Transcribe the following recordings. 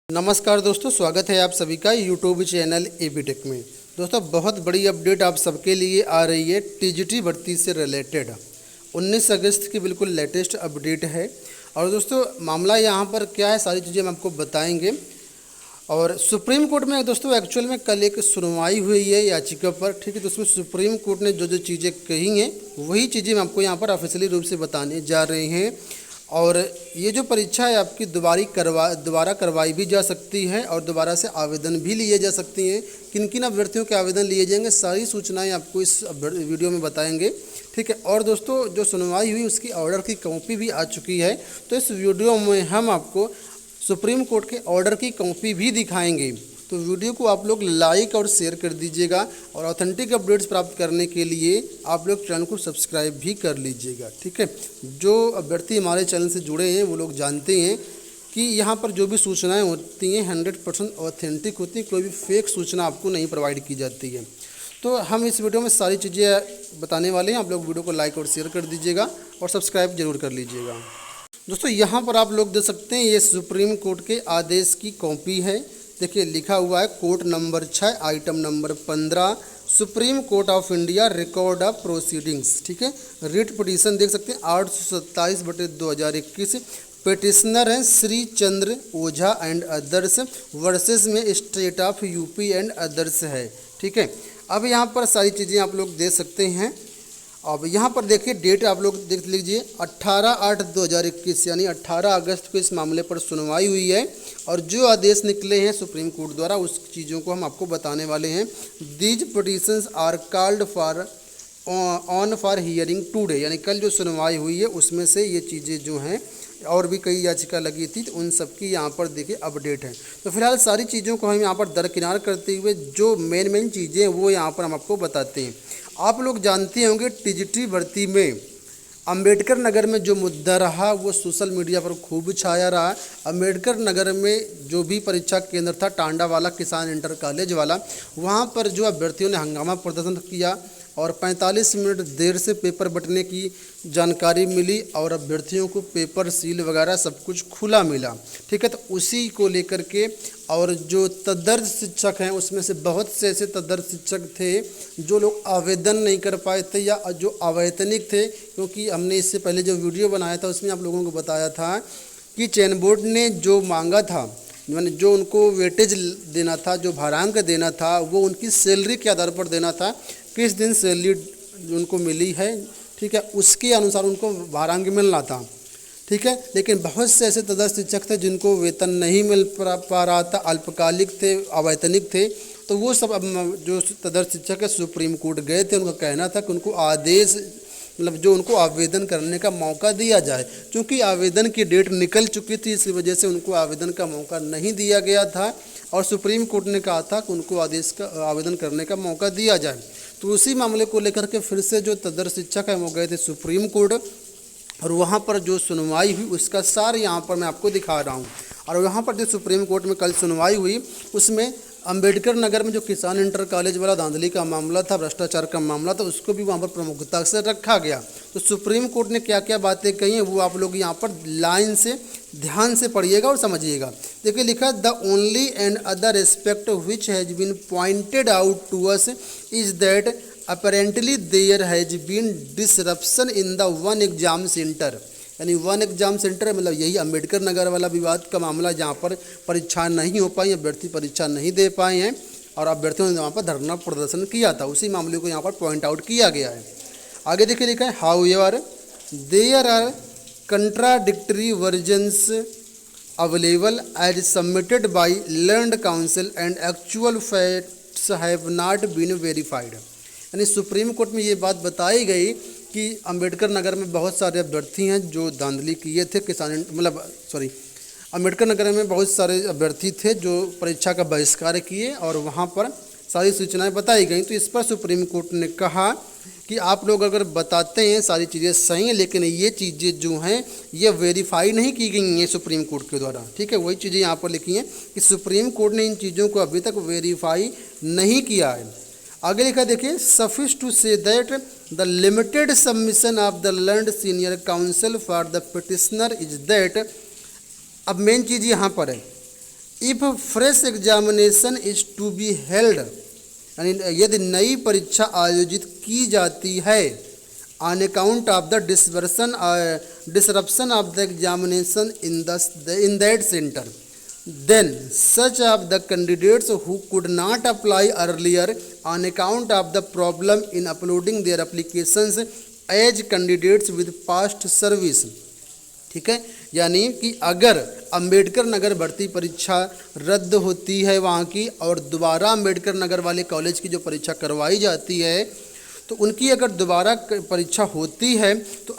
नमस्कार दोस्तों, स्वागत है आप सभी का यूट्यूब चैनल एबी टेक में। दोस्तों, बहुत बड़ी अपडेट आप सबके लिए आ रही है टीजीटी भर्ती से रिलेटेड। 19 अगस्त की बिल्कुल लेटेस्ट अपडेट है। और दोस्तों, मामला यहाँ पर क्या है, सारी चीज़ें हम आपको बताएंगे। और सुप्रीम कोर्ट में दोस्तों एक्चुअल में कल एक सुनवाई हुई है याचिका पर, ठीक है। तो उसमें सुप्रीम कोर्ट ने जो जो चीज़ें कही हैं वही चीज़ें हम आपको यहाँ पर ऑफिशियली रूप से बताने जा रहे हैं। और ये जो परीक्षा है आपकी दोबारा करवाई भी जा सकती है और दोबारा से आवेदन भी लिए जा सकती हैं। किन किन अभ्यर्थियों के आवेदन लिए जाएंगे, सारी सूचनाएं आपको इस वीडियो में बताएंगे, ठीक है। और दोस्तों, जो सुनवाई हुई उसकी ऑर्डर की कॉपी भी आ चुकी है। तो इस वीडियो में हम आपको सुप्रीम कोर्ट के ऑर्डर की कॉपी भी दिखाएंगे। तो वीडियो को आप लोग लाइक और शेयर कर दीजिएगा। और ऑथेंटिक अपडेट्स प्राप्त करने के लिए आप लोग चैनल को सब्सक्राइब भी कर लीजिएगा, ठीक है। जो अभ्यर्थी हमारे चैनल से जुड़े हैं वो लोग जानते हैं कि यहाँ पर जो भी सूचनाएं होती हैं 100% ऑथेंटिक होती हैं। कोई भी फेक सूचना आपको नहीं प्रोवाइड की जाती है। तो हम इस वीडियो में सारी चीज़ें बताने वाले हैं। आप लोग वीडियो को लाइक और शेयर कर दीजिएगा और सब्सक्राइब जरूर कर लीजिएगा। दोस्तों, यहाँ पर आप लोग देख सकते हैं ये सुप्रीम कोर्ट के आदेश की कॉपी है। देखिए, लिखा हुआ है court number 6 item number 15 supreme court of India record of proceedings, ठीक है। रिट पिटीशन देख सकते हैं 827/2021। पिटिशनर हैं श्री चंद्र ओझा एंड अदर्स वर्सेस में state of UP and others है, ठीक है। अब यहाँ पर सारी चीज़ें आप लोग देख सकते हैं। अब यहाँ पर देखिए डेट आप लोग देख लीजिए 18/8/2021 यानी 18 अगस्त को इस मामले पर सुनवाई हुई है। और जो आदेश निकले हैं सुप्रीम कोर्ट द्वारा उस चीज़ों को हम आपको बताने वाले हैं। These petitions are called for on for hearing today, यानी कल जो सुनवाई हुई है उसमें से ये चीज़ें जो हैं, और भी कई याचिका लगी थी तो उन सब की यहाँ पर देखिए अपडेट है। तो फिलहाल सारी चीज़ों को हम यहाँ पर दरकिनार करते हुए जो मेन चीज़ें हैं वो यहाँ पर हम आपको बताते हैं। आप लोग जानते होंगे टीजीटी भर्ती में अंबेडकर नगर में जो मुद्दा रहा वो सोशल मीडिया पर खूब छाया रहा। अंबेडकर नगर में जो भी परीक्षा केंद्र था टांडा वाला किसान इंटर कॉलेज वाला, वहाँ पर जो अभ्यर्थियों ने हंगामा प्रदर्शन किया और 45 मिनट देर से पेपर बंटने की जानकारी मिली और अभ्यर्थियों को पेपर सील वगैरह सब कुछ खुला मिला, ठीक है। तो उसी को लेकर के और जो तदर्थ शिक्षक हैं उसमें से बहुत से ऐसे तदर्थ शिक्षक थे जो लोग आवेदन नहीं कर पाए थे या जो अवैतनिक थे। क्योंकि हमने इससे पहले जो वीडियो बनाया था उसमें आप लोगों को बताया था कि चयन बोर्ड ने जो मांगा था, मैंने जो उनको वेटेज देना था, जो भारांक देना था, वो उनकी सैलरी के आधार पर देना था। किस दिन सैलरी उनको मिली है, ठीक है, उसके अनुसार उनको भारांक मिलना था, ठीक है। लेकिन बहुत से ऐसे तदर्थ शिक्षक थे जिनको वेतन नहीं मिल पा रहा था, अल्पकालिक थे, अवैतनिक थे। तो वो सब जो तदर्थ शिक्षक है सुप्रीम कोर्ट गए थे। उनका कहना था कि उनको आदेश जो उनको आवेदन करने का मौका दिया जाए। क्योंकि आवेदन की डेट निकल चुकी थी, इस वजह से उनको आवेदन का मौका नहीं दिया गया था। और सुप्रीम कोर्ट ने कहा था कि उनको आवेदन करने का मौका दिया जाए। तो उसी मामले को लेकर के फिर से जो तदर्थ शिक्षक है वो गए थे सुप्रीम कोर्ट। और वहाँ पर जो सुनवाई हुई उसका सार यहाँ पर मैं आपको दिखा रहा हूँ। और यहाँ पर जो सुप्रीम कोर्ट में कल सुनवाई हुई उसमें अंबेडकर नगर में जो किसान इंटर कॉलेज वाला धांधली का मामला था, भ्रष्टाचार का मामला था, उसको भी वहाँ पर प्रमुखता से रखा गया। तो सुप्रीम कोर्ट ने क्या क्या बातें कही हैं वो आप लोग यहाँ पर लाइन से ध्यान से पढ़िएगा और समझिएगा। देखिए, लिखा the only and other aspect which has been pointed out to us is that apparently there has been disruption in the one exam center, यानी वन एग्जाम सेंटर मतलब यही अंबेडकर नगर वाला विवाद का मामला जहाँ पर परीक्षा नहीं हो पाई, अभ्यर्थी परीक्षा नहीं दे पाए हैं और अभ्यर्थियों ने वहाँ पर धरना प्रदर्शन किया था। उसी मामले को यहाँ पर पॉइंट आउट किया गया है। आगे देखिए, लिखा है however there are contradictory versions available as submitted by learned counsel and actual facts have not been verified. यानी सुप्रीम कोर्ट में ये बात बताई गई कि अंबेडकर नगर में बहुत सारे अभ्यर्थी हैं जो धांधली किए थे, अंबेडकर नगर में बहुत सारे अभ्यर्थी थे जो परीक्षा का बहिष्कार किए और वहाँ पर सारी सूचनाएं बताई गई। तो इस पर सुप्रीम कोर्ट ने कहा कि आप लोग अगर बताते हैं सारी चीज़ें सही हैं, लेकिन ये चीज़ें जो हैं ये वेरीफाई नहीं की गई हैं सुप्रीम कोर्ट के द्वारा, ठीक है। वही चीज़ें यहाँ पर लिखी हैं कि सुप्रीम कोर्ट ने इन चीज़ों को अभी तक वेरीफाई नहीं किया है। आगे लिखा देखिए, suffice to say that the limited submission of the learned senior counsel for the petitioner is that. अब मेन चीज़ यहाँ पर है if fresh examination is to be held, यानी यदि नई परीक्षा आयोजित की जाती है on account of the disruption of the examination in that centre, then such of the candidates who could not apply earlier on account of the problem in uploading their applications as candidates with past service। ठीक है, यानी कि अगर अंबेडकर नगर भर्ती परीक्षा रद्द होती है वहाँ की और दोबारा अंबेडकर नगर वाले कॉलेज की जो परीक्षा करवाई जाती है, तो उनकी अगर दोबारा परीक्षा होती है तो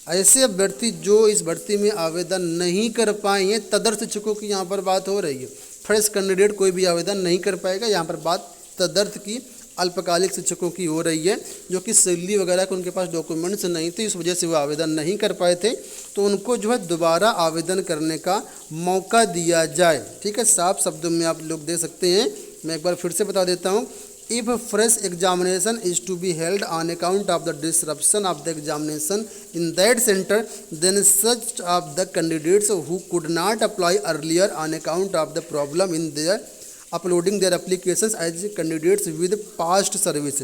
ऐसे अभ्यर्थी जो इस भर्ती में आवेदन नहीं कर पाए हैं, तदर्थ शिक्षकों की यहाँ पर बात हो रही है। फ्रेश कैंडिडेट कोई भी आवेदन नहीं कर पाएगा, यहाँ पर बात तदर्थ की अल्पकालिक शिक्षकों की हो रही है, जो कि सैलरी वगैरह के उनके पास डॉक्यूमेंट्स नहीं थे, इस वजह से वो आवेदन नहीं कर पाए थे, तो उनको जो है दोबारा आवेदन करने का मौका दिया जाए। ठीक है, साफ शब्दों में आप लोग दे सकते हैं। मैं एक बार फिर से बता देता हूँ, if fresh examination is to be held on account of the disruption of the examination in that center, then such of the candidates who could not apply earlier on account of the problem in their uploading their applications as candidates with past service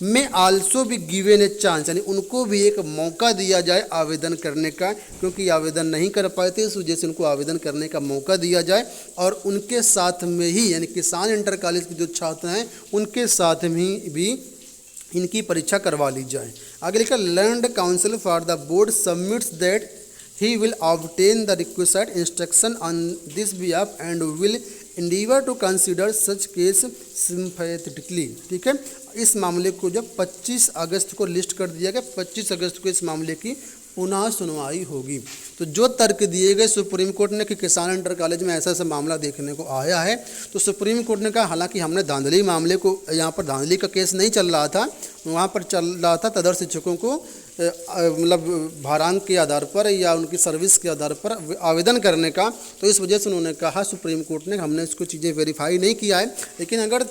may also be given a chance, यानी उनको भी एक मौका दिया जाए आवेदन करने का, क्योंकि आवेदन नहीं कर पाए थे इस वजह से उनको आवेदन करने का मौका दिया जाए, और उनके साथ में ही यानी किसान इंटर कॉलेज के जो छात्र हैं उनके साथ में भी इनकी परीक्षा करवा ली जाए। आगे लिखा, land council for the board submits that he will obtain the requested instruction on this behalf and will endeavor to consider such case sympathetically। ठीक है, इस मामले को जब 25 अगस्त को लिस्ट कर दिया गया, 25 अगस्त को इस मामले की पुनः सुनवाई होगी। तो जो तर्क दिए गए सुप्रीम कोर्ट ने कि किसान इंटर कॉलेज में ऐसा ऐसा मामला देखने को आया है, तो सुप्रीम कोर्ट ने कहा हालांकि हमने धांधली मामले को, यहाँ पर धांधली का केस नहीं चल रहा था, वहाँ पर चल रहा था तदर्थ शिक्षकों को मतलब भारांक के आधार पर या उनकी सर्विस के आधार पर आवेदन करने का, तो इस वजह से उन्होंने कहा सुप्रीम कोर्ट ने हमने इसको चीज़ें वेरीफाई नहीं किया है, लेकिन अगर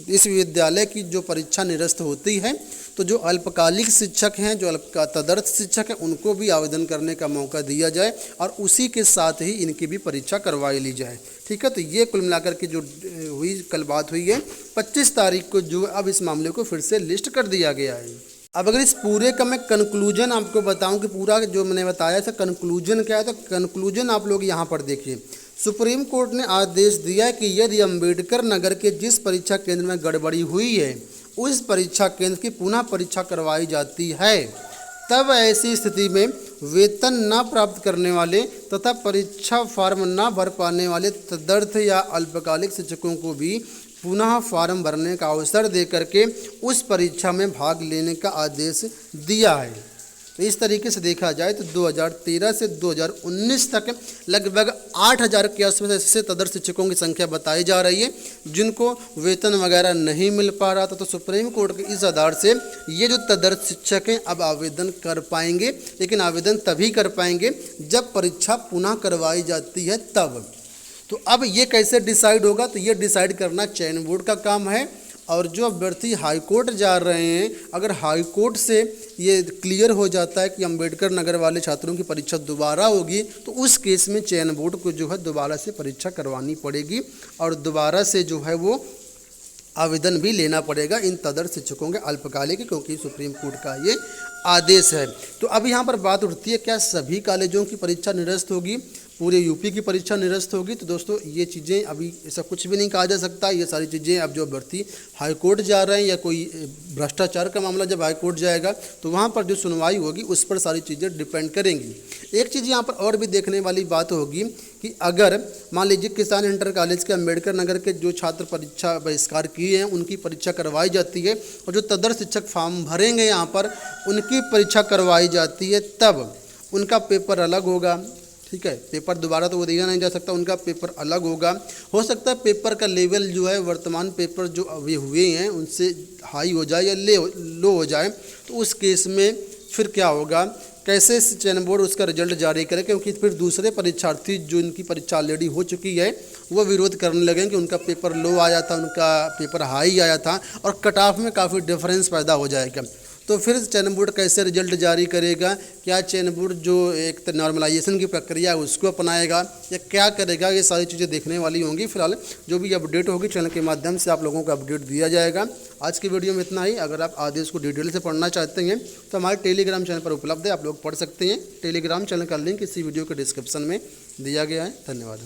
इस विद्यालय की जो परीक्षा निरस्त होती है तो जो अल्पकालिक शिक्षक हैं, जो तदर्थ शिक्षक हैं, उनको भी आवेदन करने का मौका दिया जाए और उसी के साथ ही इनकी भी परीक्षा करवाई ली जाए। ठीक है, तो ये कुल मिलाकर के जो हुई कल बात हुई है 25 तारीख को, जो अब इस मामले को फिर से लिस्ट कर दिया गया है। अब अगर इस पूरे का मैं कंक्लूजन आपको बताऊं कि पूरा जो मैंने बताया था कंक्लूजन क्या है, तो कंक्लूजन आप लोग यहाँ पर देखिए। सुप्रीम कोर्ट ने आदेश दिया कि यदि अंबेडकर नगर के जिस परीक्षा केंद्र में गड़बड़ी हुई है उस परीक्षा केंद्र की पुनः परीक्षा करवाई जाती है, तब ऐसी स्थिति में वेतन न प्राप्त करने वाले तथा परीक्षा फॉर्म न भर पाने वाले तदर्थ या अल्पकालिक शिक्षकों को भी पुनः फॉर्म भरने का अवसर दे करके उस परीक्षा में भाग लेने का आदेश दिया है। तो इस तरीके से देखा जाए तो 2013 से 2019 तक लगभग 8000 के आसपास ऐसे तदर्थ शिक्षकों की संख्या बताई जा रही है जिनको वेतन वगैरह नहीं मिल पा रहा था। तो सुप्रीम कोर्ट के इस आधार से ये जो तदर्थ शिक्षक हैं अब आवेदन कर पाएंगे, लेकिन आवेदन तभी कर पाएंगे जब परीक्षा पुनः करवाई जाती है तब। तो अब ये कैसे डिसाइड होगा, तो ये डिसाइड करना चयन बोर्ड का काम है। और जो अभ्यर्थी हाई कोर्ट जा रहे हैं, अगर हाई कोर्ट से ये क्लियर हो जाता है कि अंबेडकर नगर वाले छात्रों की परीक्षा दोबारा होगी, तो उस केस में चयन बोर्ड को जो है दोबारा से परीक्षा करवानी पड़ेगी और दोबारा से जो है वो आवेदन भी लेना पड़ेगा इन तदर्थ शिक्षकों के अल्पकालिक, क्योंकि सुप्रीम कोर्ट का ये आदेश है। तो अब यहाँ पर बात उठती है क्या सभी कॉलेजों की परीक्षा निरस्त होगी, पूरे यूपी की परीक्षा निरस्त होगी? तो दोस्तों ये चीज़ें अभी ऐसा कुछ भी नहीं कहा जा सकता। ये सारी चीज़ें अब जो अभ्यर्थी हाई कोर्ट जा रहे हैं या कोई भ्रष्टाचार का मामला जब हाई कोर्ट जाएगा तो वहाँ पर जो सुनवाई होगी उस पर सारी चीज़ें डिपेंड करेंगी। एक चीज़ यहाँ पर और भी देखने वाली बात होगी कि अगर मान लीजिए किसान इंटर कॉलेज के अंबेडकर नगर के जो छात्र परीक्षा बहिष्कार किए हैं उनकी परीक्षा करवाई जाती है और जो तदर्थ शिक्षक फॉर्म भरेंगे यहाँ पर उनकी परीक्षा करवाई जाती है, तब उनका पेपर अलग होगा। ठीक है, पेपर दोबारा तो वो दिया नहीं जा सकता, उनका पेपर अलग होगा। हो सकता है पेपर का लेवल जो है वर्तमान पेपर जो अभी हुए हैं उनसे हाई हो जाए या लो हो जाए, तो उस केस में फिर क्या होगा, कैसे चयन बोर्ड उसका रिजल्ट जारी करे, क्योंकि फिर दूसरे परीक्षार्थी जो इनकी परीक्षा ऑलरेडी हो चुकी है वो विरोध करने लगेंगे कि उनका पेपर लो आया था, उनका पेपर हाई आया था और कट ऑफ में काफ़ी डिफरेंस पैदा हो जाएगा। तो फिर चयन बोर्ड कैसे रिजल्ट जारी करेगा, क्या चयन बोर्ड जो एक नॉर्मलाइजेशन की प्रक्रिया है उसको अपनाएगा या क्या करेगा, ये सारी चीज़ें देखने वाली होंगी। फिलहाल जो भी अपडेट होगी चैनल के माध्यम से आप लोगों को अपडेट दिया जाएगा। आज की वीडियो में इतना ही। अगर आप आदेश को डिटेल से पढ़ना चाहते हैं तो हमारे टेलीग्राम चैनल पर उपलब्ध है, आप लोग पढ़ सकते हैं। टेलीग्राम चैनल का लिंक इसी वीडियो के डिस्क्रिप्शन में दिया गया है। धन्यवाद।